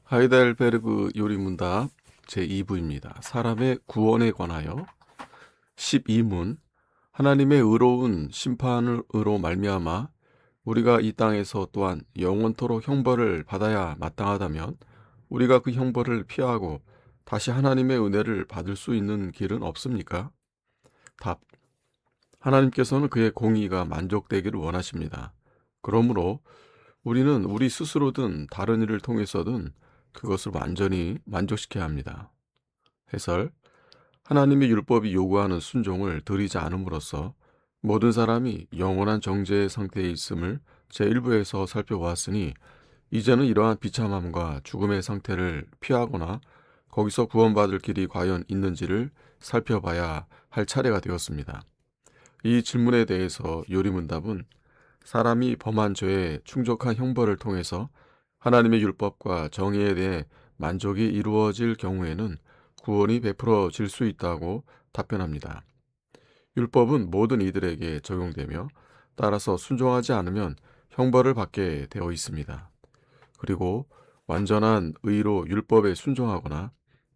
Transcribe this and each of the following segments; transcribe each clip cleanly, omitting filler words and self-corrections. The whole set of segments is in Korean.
하이델베르그 요리문답 제2부입니다. 사람의 구원에 관하여 12문. 하나님의 의로운 심판으로 말미암아 우리가 이 땅에서 또한 영원토록 형벌을 받아야 마땅하다면 우리가 그 형벌을 피하고 다시 하나님의 은혜를 받을 수 있는 길은 없습니까? 답. 하나님께서는 그의 공의가 만족되기를 원하십니다. 그러므로 우리는 우리 스스로든 다른 일을 통해서든 그것을 완전히 만족시켜야 합니다. 해설. 하나님의 율법이 요구하는 순종을 드리지 않음으로써 모든 사람이 영원한 정죄의 상태에 있음을 제1부에서 살펴보았으니 이제는 이러한 비참함과 죽음의 상태를 피하거나 거기서 구원받을 길이 과연 있는지를 살펴봐야 할 차례가 되었습니다. 이 질문에 대해서 요리문답은 사람이 범한 죄에 충족한 형벌을 통해서 하나님의 율법과 정의에 대해 만족이 이루어질 경우에는 구원이 베풀어질 수 있다고 답변합니다. 율법은 모든 이들에게 적용되며 따라서 순종하지 않으면 형벌을 받게 되어 있습니다. 그리고 완전한 의로 율법에 순종하거나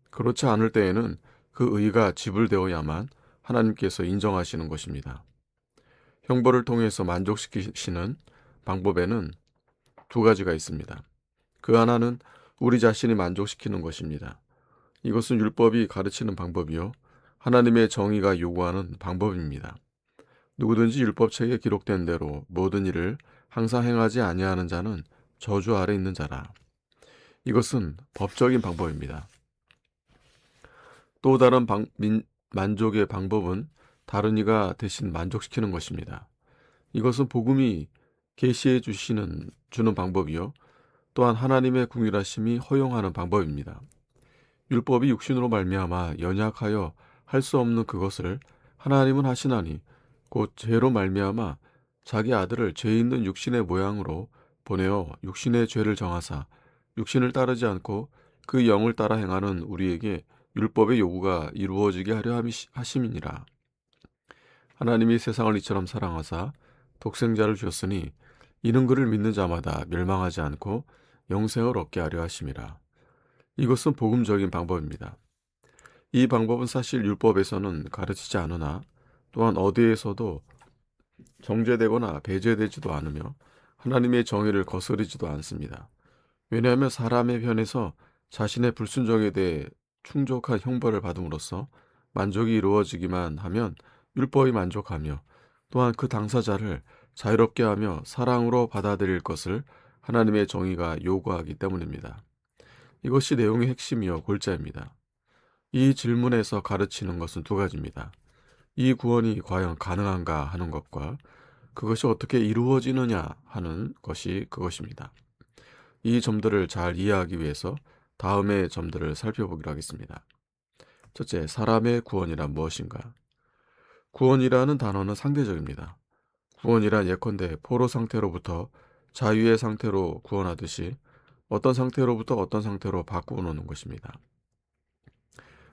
그렇지 않을 때에는 그 의가 지불되어야만 하나님께서 인정하시는 것입니다. 형벌을 통해서 만족시키시는 방법에는 두 가지가 있습니다. 그 하나는 우리 자신이 만족시키는 것입니다. 이것은 율법이 가르치는 방법이요, 하나님의 정의가 요구하는 방법입니다. 누구든지 율법책에 기록된 대로 모든 일을 항상 행하지 아니하는 자는 저주 아래 있는 자라. 이것은 법적인 방법입니다. 또 다른 만족의 방법은 다른 이가 대신 만족시키는 것입니다. 이것은 복음이 계시해 주는 방법이요, 또한 하나님의 궁휼하심이 허용하는 방법입니다. 율법이 육신으로 말미암아 연약하여 할 수 없는 그것을 하나님은 하시나니 곧 죄로 말미암아 자기 아들을 죄 있는 육신의 모양으로 보내어 육신의 죄를 정하사 육신을 따르지 않고 그 영을 따라 행하는 우리에게 율법의 요구가 이루어지게 하려 하심이니라. 하나님이 세상을 이처럼 사랑하사 독생자를 주었으니 이는 그를 믿는 자마다 멸망하지 않고 영생을 얻게 하려 하심이라. 이것은 복음적인 방법입니다. 이 방법은 사실 율법에서는 가르치지 않으나 또한 어디에서도 정죄되거나 배제되지도 않으며 하나님의 정의를 거스르지도 않습니다. 왜냐하면 사람의 편에서 자신의 불순종에 대해 충족한 형벌을 받음으로써 만족이 이루어지기만 하면 율법이 만족하며 또한 그 당사자를 자유롭게 하며 사랑으로 받아들일 것을 하나님의 정의가 요구하기 때문입니다. 이것이 내용의 핵심이요 골자입니다. 이 질문에서 가르치는 것은 두 가지입니다. 이 구원이 과연 가능한가 하는 것과 그것이 어떻게 이루어지느냐 하는 것이 그것입니다. 이 점들을 잘 이해하기 위해서 다음의 점들을 살펴보기로 하겠습니다. 첫째, 사람의 구원이란 무엇인가? 구원이라는 단어는 상대적입니다. 구원이란 예컨대 포로 상태로부터 자유의 상태로 구원하듯이 어떤 상태로부터 어떤 상태로 바꾸는 것입니다.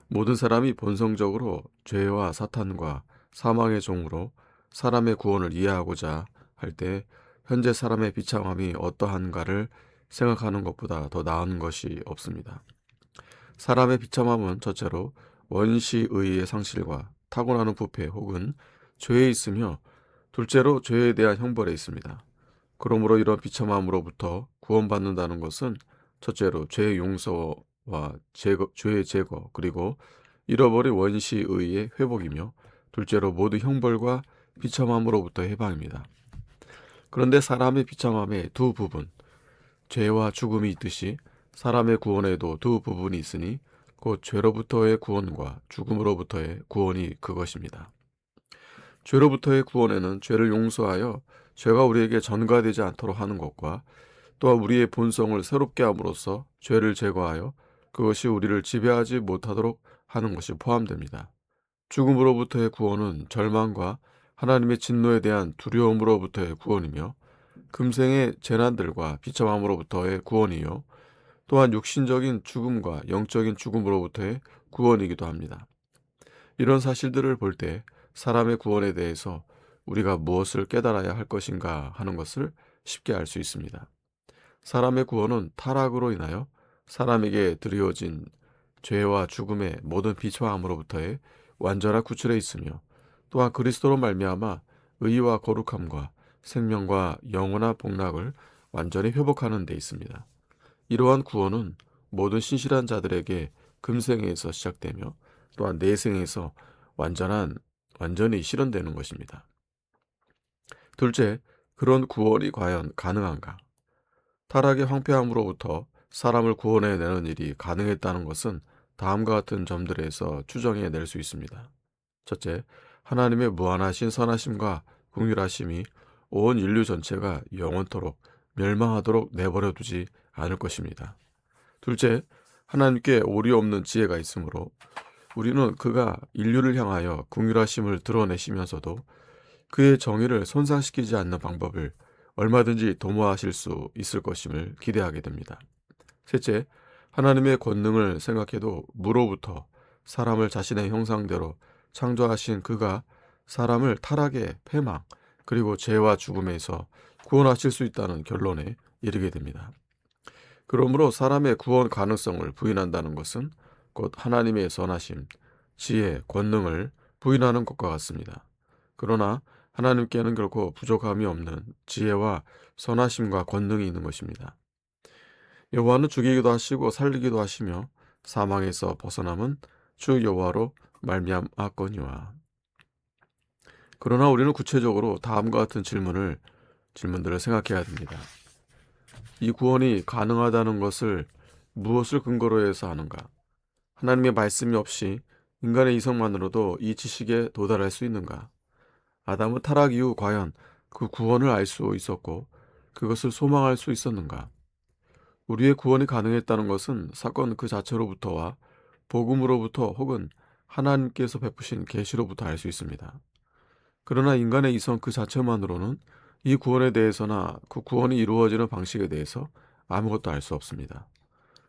모든 사람이 본성적으로 죄와 사탄과 사망의 종으로 사람의 구원을 이해하고자 할 때 현재 사람의 비참함이 어떠한가를 생각하는 것보다 더 나은 것이 없습니다. 사람의 비참함은 첫째로 원시의의 상실과 타고나는 부패 혹은 죄에 있으며 둘째로 죄에 대한 형벌에 있습니다. 그러므로 이런 비참함으로부터 구원받는다는 것은 첫째로 죄의 용서와 죄의 제거 그리고 잃어버린 원시의의 회복이며 둘째로 모두 형벌과 비참함으로부터 해방입니다. 그런데 사람의 비참함의 두 부분, 죄와 죽음이 있듯이 사람의 구원에도 두 부분이 있으니 곧 죄로부터의 구원과 죽음으로부터의 구원이 그것입니다. 죄로부터의 구원에는 죄를 용서하여 죄가 우리에게 전가되지 않도록 하는 것과 또한 우리의 본성을 새롭게 함으로써 죄를 제거하여 그것이 우리를 지배하지 못하도록 하는 것이 포함됩니다. 죽음으로부터의 구원은 절망과 하나님의 진노에 대한 두려움으로부터의 구원이며 금생의 재난들과 비참함으로부터의 구원이요 또한 육신적인 죽음과 영적인 죽음으로부터의 구원이기도 합니다. 이런 사실들을 볼 때 사람의 구원에 대해서 우리가 무엇을 깨달아야 할 것인가 하는 것을 쉽게 알 수 있습니다. 사람의 구원은 타락으로 인하여 사람에게 드리워진 죄와 죽음의 모든 비참함으로부터의 완전한 구출에 있으며, 또한 그리스도로 말미암아 의와 거룩함과 생명과 영원한 복락을 완전히 회복하는 데 있습니다. 이러한 구원은 모든 신실한 자들에게 금생에서 시작되며 또한 내생에서 완전히 실현되는 것입니다. 둘째, 그런 구원이 과연 가능한가? 타락의 황폐함으로부터 사람을 구원해내는 일이 가능했다는 것은 다음과 같은 점들에서 추정해낼 수 있습니다. 첫째, 하나님의 무한하신 선하심과 긍휼하심이 온 인류 전체가 영원토록 멸망하도록 내버려 두지 않을 것입니다. 둘째, 하나님께 오리 없는 지혜가 있으므로 우리는 그가 인류를 향하여 긍휼하심을 드러내시면서도 그의 정의를 손상시키지 않는 방법을 얼마든지 도모하실 수 있을 것임을 기대하게 됩니다. 셋째, 하나님의 권능을 생각해도 무로부터 사람을 자신의 형상대로 창조하신 그가 사람을 타락의 패망 그리고 죄와 죽음에서 구원하실 수 있다는 결론에 이르게 됩니다. 그러므로 사람의 구원 가능성을 부인한다는 것은 곧 하나님의 선하심, 지혜, 권능을 부인하는 것과 같습니다. 그러나 하나님께는 결코 부족함이 없는 지혜와 선하심과 권능이 있는 것입니다. 여호와는 죽이기도 하시고 살리기도 하시며 사망에서 벗어남은 주 여호와로 말미암았거니와. 그러나 우리는 구체적으로 다음과 같은 질문들을 생각해야 됩니다. 이 구원이 가능하다는 것을 무엇을 근거로 해서 하는가? 하나님의 말씀이 없이 인간의 이성만으로도 이 지식에 도달할 수 있는가? 아담은 타락 이후 과연 그 구원을 알 수 있었고 그것을 소망할 수 있었는가? 우리의 구원이 가능했다는 것은 사건 그 자체로부터와 복음으로부터 혹은 하나님께서 베푸신 계시로부터 알 수 있습니다. 그러나 인간의 이성 그 자체만으로는 이 구원에 대해서나 그 구원이 이루어지는 방식에 대해서 아무것도 알 수 없습니다.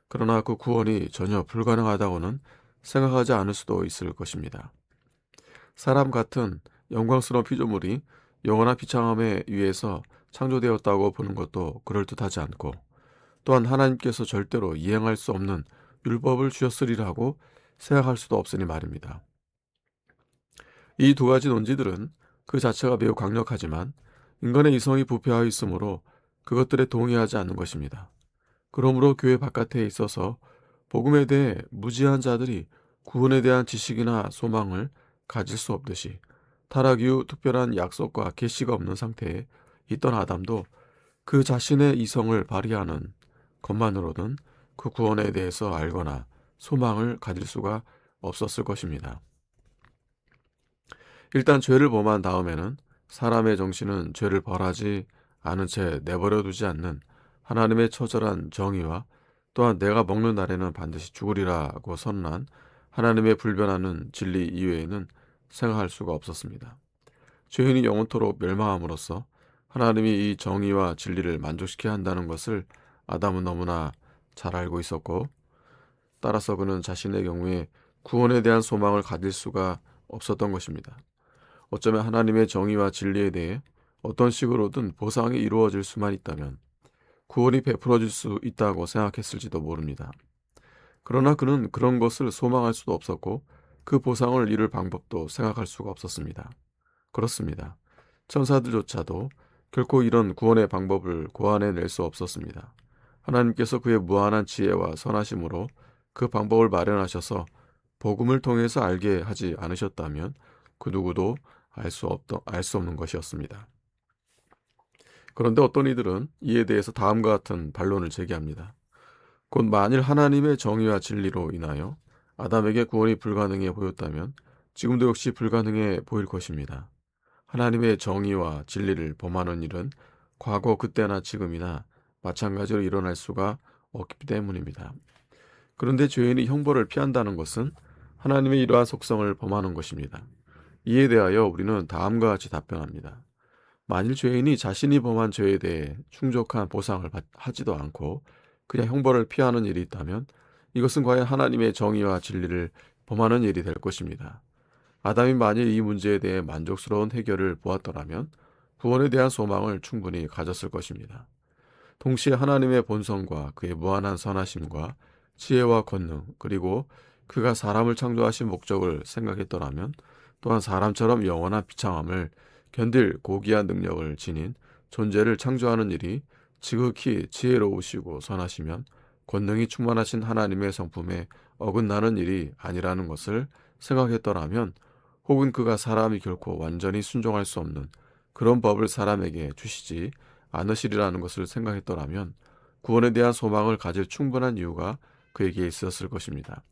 그러나 그 구원이 전혀 불가능하다고는 생각하지 않을 수도 있을 것입니다. 사람 같은 영광스러운 피조물이 영원한 비참함에 의해서 창조되었다고 보는 것도 그럴듯하지 않고, 또한 하나님께서 절대로 이행할 수 없는 율법을 주셨으리라고 생각할 수도 없으니 말입니다. 이 두 가지 논지들은 그 자체가 매우 강력하지만 인간의 이성이 부패하여 있으므로 그것들에 동의하지 않는 것입니다. 그러므로 교회 바깥에 있어서 복음에 대해 무지한 자들이 구원에 대한 지식이나 소망을 가질 수 없듯이 타락 이후 특별한 약속과 계시가 없는 상태에 있던 아담도 그 자신의 이성을 발휘하는 것만으로는 그 구원에 대해서 알거나 소망을 가질 수가 없었을 것입니다. 일단 죄를 범한 다음에는 사람의 정신은 죄를 벌하지 않은 채 내버려 두지 않는 하나님의 처절한 정의와 또한 내가 먹는 날에는 반드시 죽으리라고 선언한 하나님의 불변하는 진리 이외에는 생각할 수가 없었습니다. 죄인이 영원토록 멸망함으로써 하나님이 이 정의와 진리를 만족시켜야 한다는 것을 아담은 너무나 잘 알고 있었고, 따라서 그는 자신의 경우에 구원에 대한 소망을 가질 수가 없었던 것입니다. 어쩌면 하나님의 정의와 진리에 대해 어떤 식으로든 보상이 이루어질 수만 있다면 구원이 베풀어질 수 있다고 생각했을지도 모릅니다. 그러나 그는 그런 것을 소망할 수도 없었고 그 보상을 이룰 방법도 생각할 수가 없었습니다. 그렇습니다. 천사들조차도 결코 이런 구원의 방법을 고안해낼 수 없었습니다. 하나님께서 그의 무한한 지혜와 선하심으로 그 방법을 마련하셔서 복음을 통해서 알게 하지 않으셨다면 그 누구도 알 수 없는 것이었습니다. 그런데 어떤 이들은 이에 대해서 다음과 같은 반론을 제기합니다. 곧 만일 하나님의 정의와 진리로 인하여 아담에게 구원이 불가능해 보였다면 지금도 역시 불가능해 보일 것입니다. 하나님의 정의와 진리를 범하는 일은 과거 그때나 지금이나 마찬가지로 일어날 수가 없기 때문입니다. 그런데 죄인이 형벌을 피한다는 것은 하나님의 이러한 속성을 범하는 것입니다. 이에 대하여 우리는 다음과 같이 답변합니다. 만일 죄인이 자신이 범한 죄에 대해 충족한 보상을 하지도 않고 그냥 형벌을 피하는 일이 있다면 이것은 과연 하나님의 정의와 진리를 범하는 일이 될 것입니다. 아담이 만일 이 문제에 대해 만족스러운 해결을 보았더라면 구원에 대한 소망을 충분히 가졌을 것입니다. 동시에 하나님의 본성과 그의 무한한 선하심과 지혜와 권능, 그리고 그가 사람을 창조하신 목적을 생각했더라면 또한 사람처럼 영원한 비참함을 견딜 고귀한 능력을 지닌 존재를 창조하는 일이 지극히 지혜로우시고 선하시면 권능이 충만하신 하나님의 성품에 어긋나는 일이 아니라는 것을 생각했더라면, 혹은 그가 사람이 결코 완전히 순종할 수 없는 그런 법을 사람에게 주시지 않으시리라는 것을 생각했더라면 구원에 대한 소망을 가질 충분한 이유가 그에게 있었을 것입니다.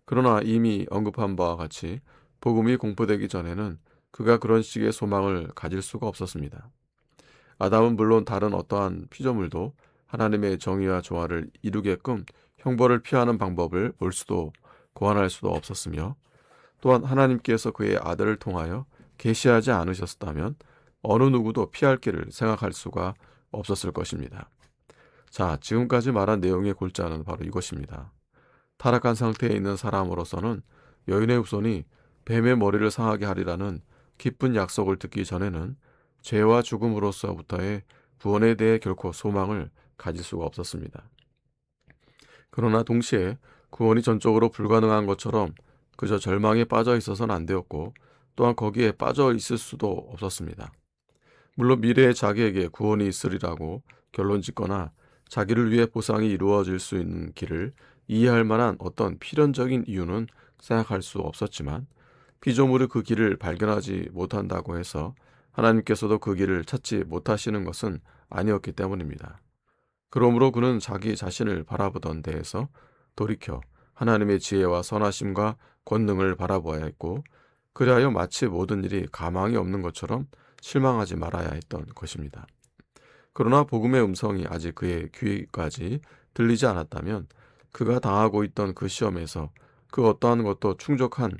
그러나 이미 언급한 바와 같이 복음이 공포되기 전에는 그가 그런 식의 소망을 가질 수가 없었습니다. 아담은 물론 다른 어떠한 피조물도 하나님의 정의와 조화를 이루게끔 형벌을 피하는 방법을 볼 수도 고안할 수도 없었으며, 또한 하나님께서 그의 아들을 통하여 계시하지 않으셨다면 어느 누구도 피할 길을 생각할 수가 없었을 것입니다. 자, 지금까지 말한 내용의 골자는 바로 이것입니다. 타락한 상태에 있는 사람으로서는 여인의 후손이 뱀의 머리를 상하게 하리라는 기쁜 약속을 듣기 전에는 죄와 죽음으로서부터의 구원에 대해 결코 소망을 가질 수가 없었습니다. 그러나 동시에 구원이 전적으로 불가능한 것처럼 그저 절망에 빠져 있어서는 안 되었고, 또한 거기에 빠져 있을 수도 없었습니다. 물론 미래에 자기에게 구원이 있으리라고 결론짓거나 자기를 위해 보상이 이루어질 수 있는 길을 이해할 만한 어떤 필연적인 이유는 생각할 수 없었지만, 피조물이 그 길을 발견하지 못한다고 해서 하나님께서도 그 길을 찾지 못하시는 것은 아니었기 때문입니다. 그러므로 그는 자기 자신을 바라보던 데에서 돌이켜 하나님의 지혜와 선하심과 권능을 바라보아야 했고, 그리하여 마치 모든 일이 가망이 없는 것처럼 실망하지 말아야 했던 것입니다. 그러나 복음의 음성이 아직 그의 귀까지 들리지 않았다면 그가 당하고 있던 그 시험에서 그 어떠한 것도 충족한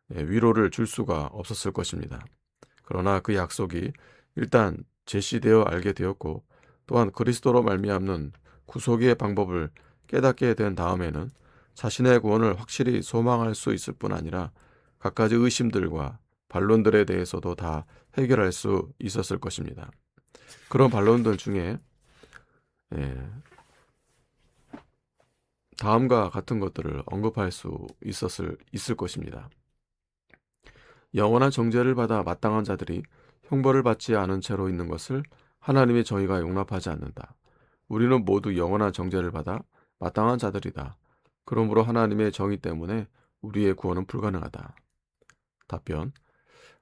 위로를 줄 수가 없었을 것입니다. 그러나 그 약속이 일단 제시되어 알게 되었고, 또한 그리스도로 말미암는 구속의 방법을 깨닫게 된 다음에는 자신의 구원을 확실히 소망할 수 있을 뿐 아니라 갖가지 의심들과 반론들에 대해서도 다 해결할 수 있었을 것입니다. 그런 반론들 중에 다음과 같은 것들을 언급할 수 있을 것입니다. 영원한 정죄를 받아 마땅한 자들이 형벌을 받지 않은 채로 있는 것을 하나님의 정의가 용납하지 않는다. 우리는 모두 영원한 정죄를 받아 마땅한 자들이다. 그러므로 하나님의 정의 때문에 우리의 구원은 불가능하다. 답변: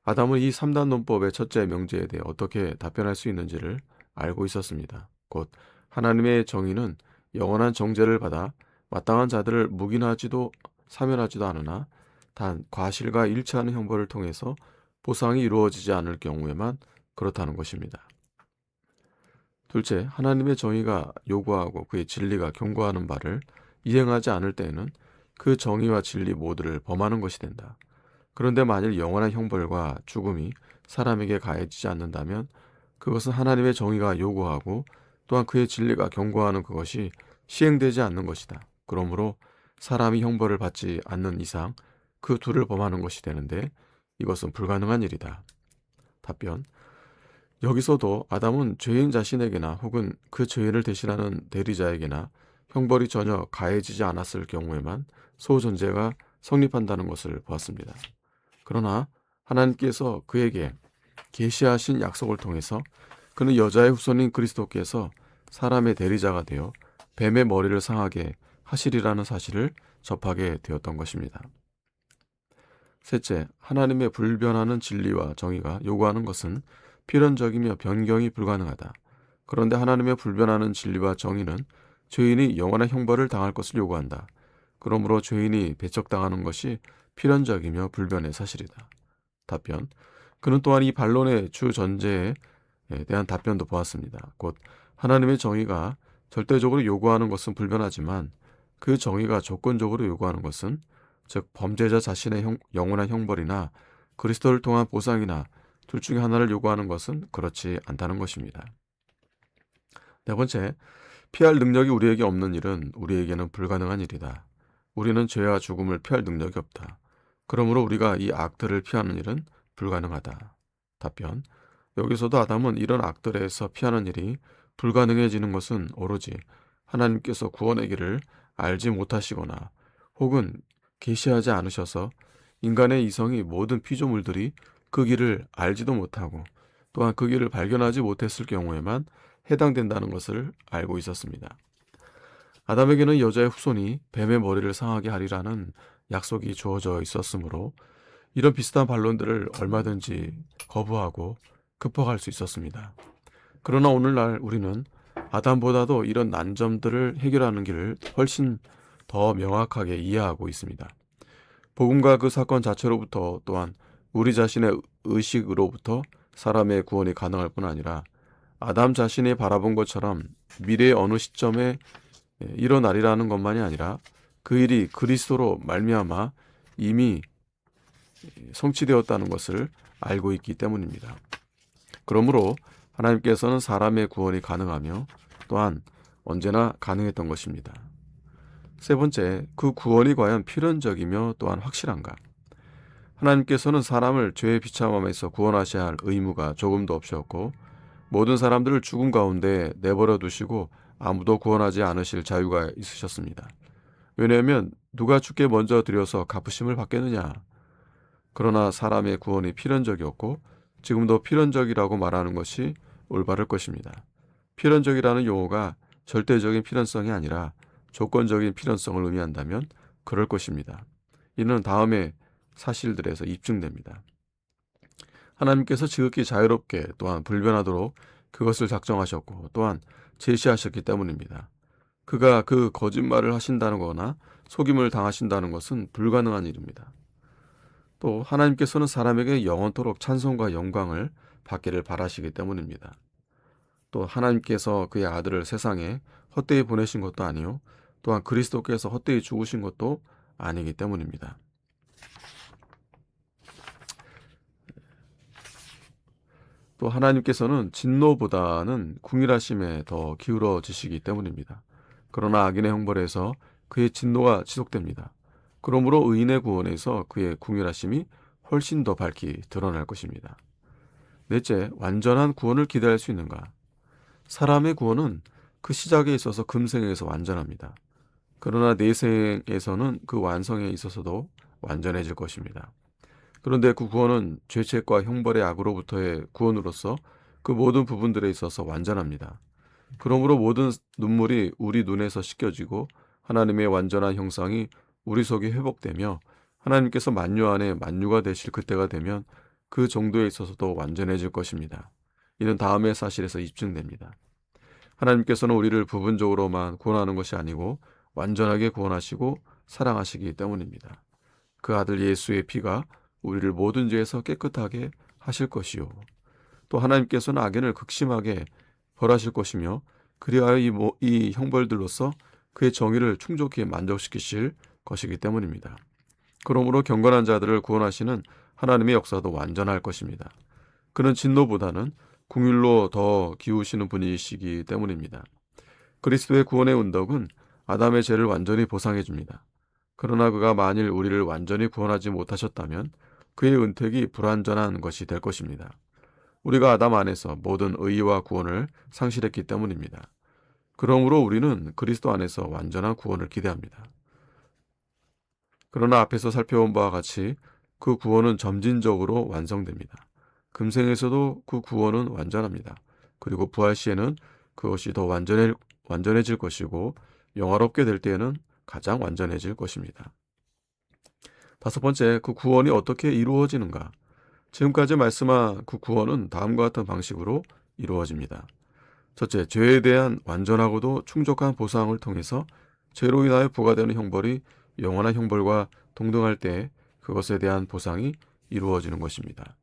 아담은 이 3단 논법의 첫째 명제에 대해 어떻게 답변할 수 있는지를 알고 있었습니다. 곧 하나님의 정의는 영원한 정죄를 받아 마땅한 자들을 묵인하지도 사면하지도 않으나 단 과실과 일치하는 형벌을 통해서 보상이 이루어지지 않을 경우에만 그렇다는 것입니다. 둘째, 하나님의 정의가 요구하고 그의 진리가 경고하는 바를 이행하지 않을 때에는 그 정의와 진리 모두를 범하는 것이 된다. 그런데 만일 영원한 형벌과 죽음이 사람에게 가해지지 않는다면 그것은 하나님의 정의가 요구하고 또한 그의 진리가 경고하는 그것이 시행되지 않는 것이다. 그러므로 사람이 형벌을 받지 않는 이상 그 둘을 범하는 것이 되는데 이것은 불가능한 일이다. 답변: 여기서도 아담은 죄인 자신에게나 혹은 그 죄인을 대신하는 대리자에게나 형벌이 전혀 가해지지 않았을 경우에만 소전제가 성립한다는 것을 보았습니다. 그러나 하나님께서 그에게 계시하신 약속을 통해서 그는 여자의 후손인 그리스도께서 사람의 대리자가 되어 뱀의 머리를 상하게 하시리라는 사실을 접하게 되었던 것입니다. 셋째, 하나님의 불변하는 진리와 정의가 요구하는 것은 필연적이며 변경이 불가능하다. 그런데 하나님의 불변하는 진리와 정의는 죄인이 영원한 형벌을 당할 것을 요구한다. 그러므로 죄인이 배척당하는 것이 필연적이며 불변의 사실이다. 답변: 그는 또한 이 반론의 주 전제에 대한 답변도 보았습니다. 곧 하나님의 정의가 절대적으로 요구하는 것은 불변하지만 그 정의가 조건적으로 요구하는 것은, 즉 범죄자 자신의 영원한 형벌이나 그리스도를 통한 보상이나 둘 중에 하나를 요구하는 것은 그렇지 않다는 것입니다. 네 번째, 피할 능력이 우리에게 없는 일은 우리에게는 불가능한 일이다. 우리는 죄와 죽음을 피할 능력이 없다. 그러므로 우리가 이 악들을 피하는 일은 불가능하다. 답변: 여기서도 아담은 이런 악들에서 피하는 일이 불가능해지는 것은 오로지 하나님께서 구원의 길을 알지 못하시거나 혹은 계시하지 않으셔서 인간의 이성이 모든 피조물들이 그 길을 알지도 못하고 또한 그 길을 발견하지 못했을 경우에만 해당된다는 것을 알고 있었습니다. 아담에게는 여자의 후손이 뱀의 머리를 상하게 하리라는 약속이 주어져 있었으므로 이런 비슷한 반론들을 얼마든지 거부하고 극복할 수 있었습니다. 그러나 오늘날 우리는 아담보다도 이런 난점들을 해결하는 길을 훨씬 더 명확하게 이해하고 있습니다. 복음과 그 사건 자체로부터 또한 우리 자신의 의식으로부터 사람의 구원이 가능할 뿐 아니라 아담 자신이 바라본 것처럼 미래의 어느 시점에 일어나리라는 것만이 아니라 그 일이 그리스도로 말미암아 이미 성취되었다는 것을 알고 있기 때문입니다. 그러므로 하나님께서는 사람의 구원이 가능하며 또한 언제나 가능했던 것입니다. 세 번째, 그 구원이 과연 필연적이며 또한 확실한가? 하나님께서는 사람을 죄의 비참함에서 구원하셔야 할 의무가 조금도 없으셨고 모든 사람들을 죽음 가운데 내버려 두시고 아무도 구원하지 않으실 자유가 있으셨습니다. 왜냐하면 누가 주께 먼저 드려서 갚으심을 받겠느냐? 그러나 사람의 구원이 필연적이었고 지금도 필연적이라고 말하는 것이 올바를 것입니다. 필연적이라는 용어가 절대적인 필연성이 아니라 조건적인 필연성을 의미한다면 그럴 것입니다. 이는 다음의 사실들에서 입증됩니다. 하나님께서 지극히 자유롭게 또한 불변하도록 그것을 작정하셨고 또한 제시하셨기 때문입니다. 그가 그 거짓말을 하신다는 거나 속임을 당하신다는 것은 불가능한 일입니다. 또 하나님께서는 사람에게 영원토록 찬송과 영광을 받기를 바라시기 때문입니다. 또 하나님께서 그의 아들을 세상에 헛되이 보내신 것도 아니요 또한 그리스도께서 헛되이 죽으신 것도 아니기 때문입니다. 또 하나님께서는 진노보다는 궁일하심에 더 기울어지시기 때문입니다. 그러나 악인의 형벌에서 그의 진노가 지속됩니다. 그러므로 의인의 구원에서 그의 궁일하심이 훨씬 더 밝히 드러날 것입니다. 넷째, 완전한 구원을 기대할 수 있는가? 사람의 구원은 그 시작에 있어서 금생에서 완전합니다. 그러나 내생에서는 그 완성에 있어서도 완전해질 것입니다. 그런데 그 구원은 죄책과 형벌의 악으로부터의 구원으로서 그 모든 부분들에 있어서 완전합니다. 그러므로 모든 눈물이 우리 눈에서 씻겨지고 하나님의 완전한 형상이 우리 속에 회복되며 하나님께서 만유 안에 만유가 되실 그때가 되면 그 정도에 있어서도 완전해질 것입니다. 이는 다음의 사실에서 입증됩니다. 하나님께서는 우리를 부분적으로만 구원하는 것이 아니고 완전하게 구원하시고 사랑하시기 때문입니다. 그 아들 예수의 피가 우리를 모든 죄에서 깨끗하게 하실 것이요. 또 하나님께서는 악인을 극심하게 벌하실 것이며 그리하여 이 형벌들로서 그의 정의를 충족히 만족시키실 것이기 때문입니다. 그러므로 경건한 자들을 구원하시는 하나님의 역사도 완전할 것입니다. 그는 진노보다는 긍휼로 더 기우시는 분이시기 때문입니다. 그리스도의 구원의 운덕은 아담의 죄를 완전히 보상해 줍니다. 그러나 그가 만일 우리를 완전히 구원하지 못하셨다면 그의 은택이 불완전한 것이 될 것입니다. 우리가 아담 안에서 모든 의의와 구원을 상실했기 때문입니다. 그러므로 우리는 그리스도 안에서 완전한 구원을 기대합니다. 그러나 앞에서 살펴본 바와 같이 그 구원은 점진적으로 완성됩니다. 금생에서도 그 구원은 완전합니다. 그리고 부활 시에는 그것이 더 완전해질 것이고 영화롭게 될 때에는 가장 완전해질 것입니다. 다섯 번째, 그 구원이 어떻게 이루어지는가? 지금까지 말씀한 그 구원은 다음과 같은 방식으로 이루어집니다. 첫째, 죄에 대한 완전하고도 충족한 보상을 통해서 죄로 인하여 부과되는 형벌이 영원한 형벌과 동등할 때 그것에 대한 보상이 이루어지는 것입니다.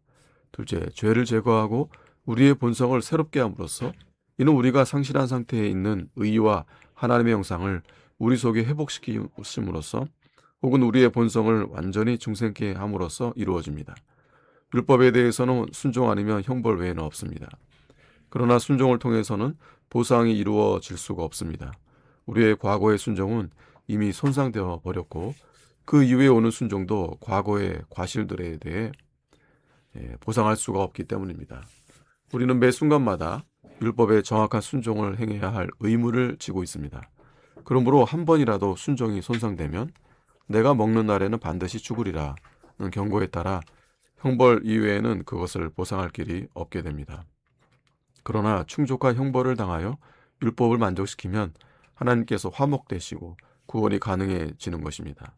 둘째, 죄를 제거하고 우리의 본성을 새롭게 함으로써 이는 우리가 상실한 상태에 있는 의와 하나님의 형상을 우리 속에 회복시킴으로써 혹은 우리의 본성을 완전히 중생케 함으로써 이루어집니다. 율법에 대해서는 순종 아니면 형벌 외에는 없습니다. 그러나 순종을 통해서는 보상이 이루어질 수가 없습니다. 우리의 과거의 순종은 이미 손상되어 버렸고 그 이후에 오는 순종도 과거의 과실들에 대해 보상할 수가 없기 때문입니다. 우리는 매 순간마다 율법의 정확한 순종을 행해야 할 의무를 지고 있습니다. 그러므로 한 번이라도 순종이 손상되면 내가 먹는 날에는 반드시 죽으리라는 경고에 따라 형벌 이외에는 그것을 보상할 길이 없게 됩니다. 그러나 충족한 형벌을 당하여 율법을 만족시키면 하나님께서 화목되시고 구원이 가능해지는 것입니다.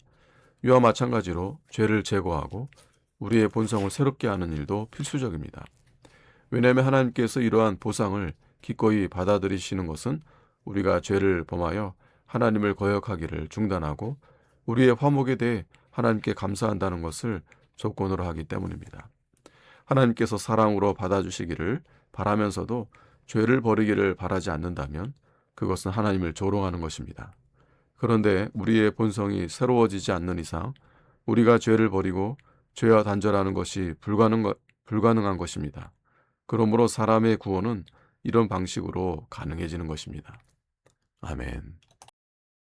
이와 마찬가지로 죄를 제거하고 우리의 본성을 새롭게 하는 일도 필수적입니다. 왜냐하면 하나님께서 이러한 보상을 기꺼이 받아들이시는 것은 우리가 죄를 범하여 하나님을 거역하기를 중단하고 우리의 화목에 대해 하나님께 감사한다는 것을 조건으로 하기 때문입니다. 하나님께서 사랑으로 받아주시기를 바라면서도 죄를 버리기를 바라지 않는다면 그것은 하나님을 조롱하는 것입니다. 그런데 우리의 본성이 새로워지지 않는 이상 우리가 죄를 버리고 죄와 단절하는 것이 불가능한 것입니다. 그러므로 사람의 구원은 이런 방식으로 가능해지는 것입니다. 아멘.